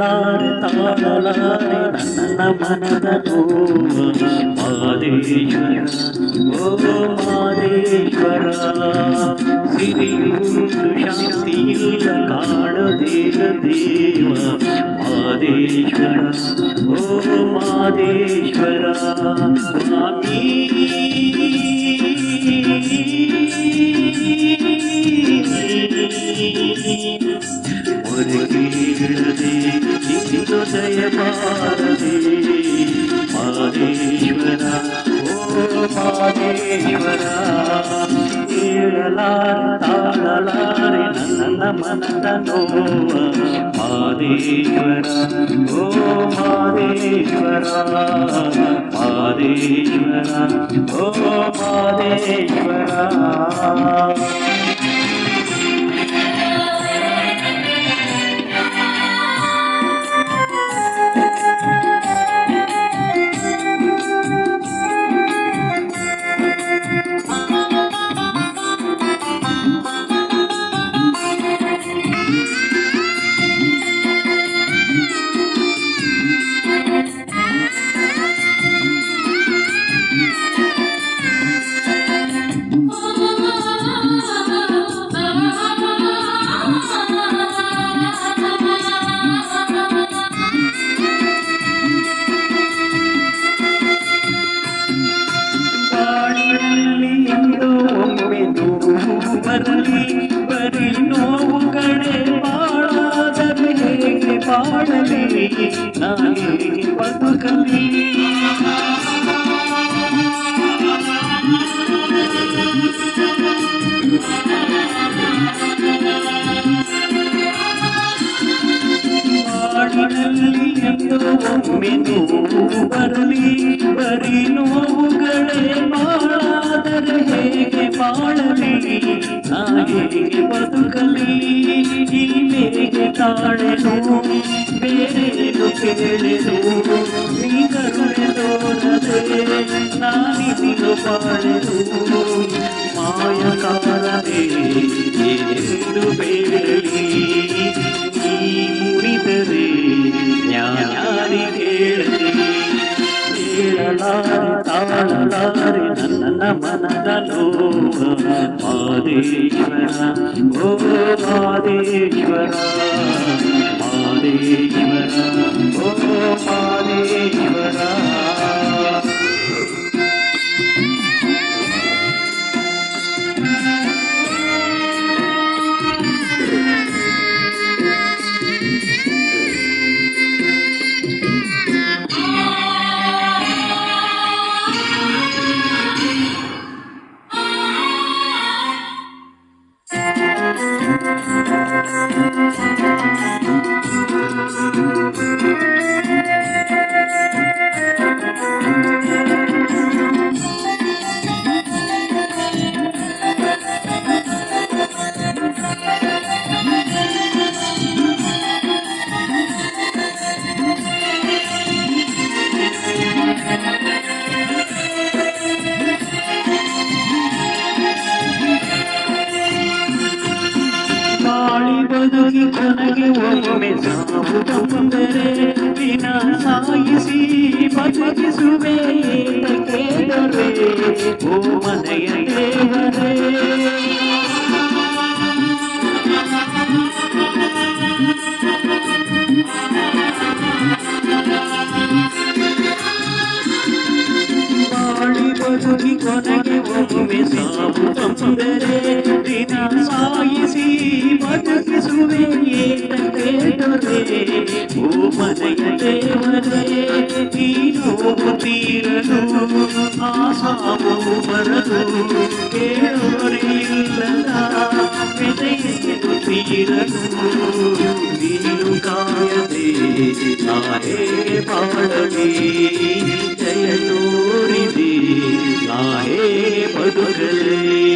ಕೇಳಲಾರೆ ತಾಳಲಾರೆ ನನ್ನ ಮನದ ನೋವು ಮಾದೇಶ್ವರ ಓ ಮಾದೇಶ್ವರ ಸಿರಿಯುಂಟು ಶಾಂತಿಯಿಲ್ಲ ಕಾಣದೇವ ದೇವ ಮಾದೇಶ್ವರ ಓ ಮಾದೇಶ್ವರ ಸ್ವಾಮಿ ಮುರುಗೇಳದೆ ಇಂದು ದಯಮಾರದೆ ಮಾದೇಶ್ವರ ಓ ಮಾದೇಶ್ವರ ಕೇಳಲಾರೆ ತಾಳಲಾರೆ ನನ್ನ ಮನದ ನೋವ ಮಾದೇಶ್ವರ ಓ ಮಾದೇಶ್ವರ ಮಾದೇಶ್ವರ ಓ ಮಾದೇಶ್ವರ ಬರಲಿ ಬರೀ ನೋವುಗಳೇ ಬಾಳಾದರೆ ಹೇಗೆ ಬಾಳಲಿ ನಾನೇಗೆ ಬದುಕಲಿ ಬಾಳಿನಲ್ಲಿ ಎಂದು ಒಮ್ಮೆ ನೋವು ಬರಲಿ ಬರೀ ನೋವುಗಳೇ ಬಾಳಾದರೆ ಹೇಗೆ ಬಾಳಲಿ ನಾನೇಗೆ ಬದುಕಲಿ ಈ ಮೇಗೆ ತಾಳೆನು ಬೇರೇನು ಕೇಳೆನು ನೀ ಕರುಣೆ ತೋರದೆ ನಾನಿದಿಲು ಬಾಳೆನು ಮಾಯಕಾರನೇ ಎಂದು ಬೇಡಲಿ ನೀ ಮುರಿದರೆ ನ್ಯಾಯಾರಿ ಕೇಳಲಿ ಕೇಳಲಾರೆ ತಾಳಲಾರೆ ನನ್ನ ಮನದ ನೋವ ಮಾದೇಶ್ವರ ಓ ಮಾದೇಶ್ವರ ಮಾದೇಶ್ವರ ಓ ಮಾದೇಶ್ವರ ಬದುಕಿ ಕೊನೆಗೆ ಒಮ್ಮೆ ಸಾವು ಬಂದರೆ ದಿನ ಸಾಯಿಸಿ ಬದುಕಿಸುವೆ ಕೇಳರೆ ಓ ಮನೆಯ ದೇವರೇ ಬದುಕಿ ಕೊನೆಗೆ ಒಮ್ಮೆ ಸಾವು ಬಂದರೆ ದಿನ ಸಾಯಿಸಿ ಬದುಕಿಸುವೆ ಕೇಳರೆ ಓ ಮನೆಯ ದೇವರೇ ಈ ನೋವು ತೀರಲು ಆ ಸಾವು ಬರಲು ಕೇಳೋರೆ ಇಲ್ಲದ ಬೆದೆಯನ್ನು ತೀರಲು ನೀನು ಕಾಯದೆ ನಾನೇ ಬಾಳಲಿ ಜಯ ತೋರಿದೆ ನಾನೇ ಬದುಕಲಿ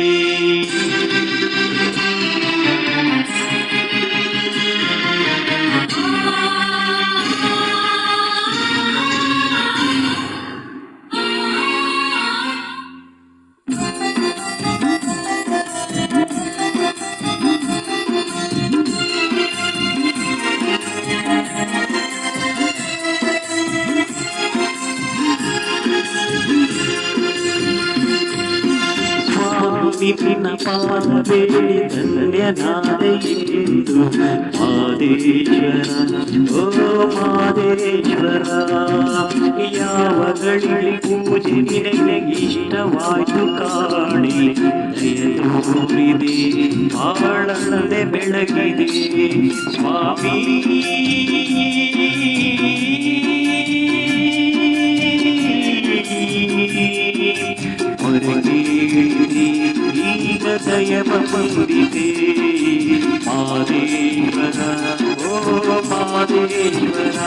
ಪಾದ ಬೇಡಿ ಧನ್ಯನಾದೆ ಎಂದು ಮಾದೇಶ್ವರ ಓ ಮಾದೇಶ್ವರ ಯಾವ ಗಳಿಗೆ ಪೂಜೆ ನಿನಗೆ ಇಷ್ಟವಾಯ್ತು ಕಾಣಿ ದಯ ತೋರಿದೆ ಬಾಳದೆ ಬೆಳಗಿದೆ ಸ್ವಾಮಿ ಹೊರಗೇಳಿದೆ ಈಗ ದಯವ ಬಂದಿದೆ ಮಾದೇಶ್ವರ ಓ ಮಾದೇಶ್ವರ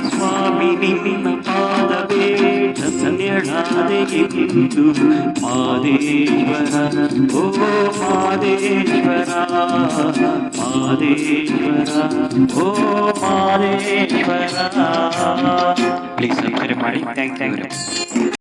ಸ್ವಾಮಿ ನಿನ್ನ ಪಾದವೇ ಧನ್ಯಳಾದೆ ಎಂದು ಮಾದೇಶ್ವರ ಓ ಮಾದೇಶ್ವರ ಮಾದೇಶ್ವರ ಓ ಮಾದೇಶ್ವರ ಪ್ಲೀಸ್ ಸಬ್ಸ್ಕ್ರೈಬ್ ಮಾಡಿ ಥ್ಯಾಂಕ್ ಯು.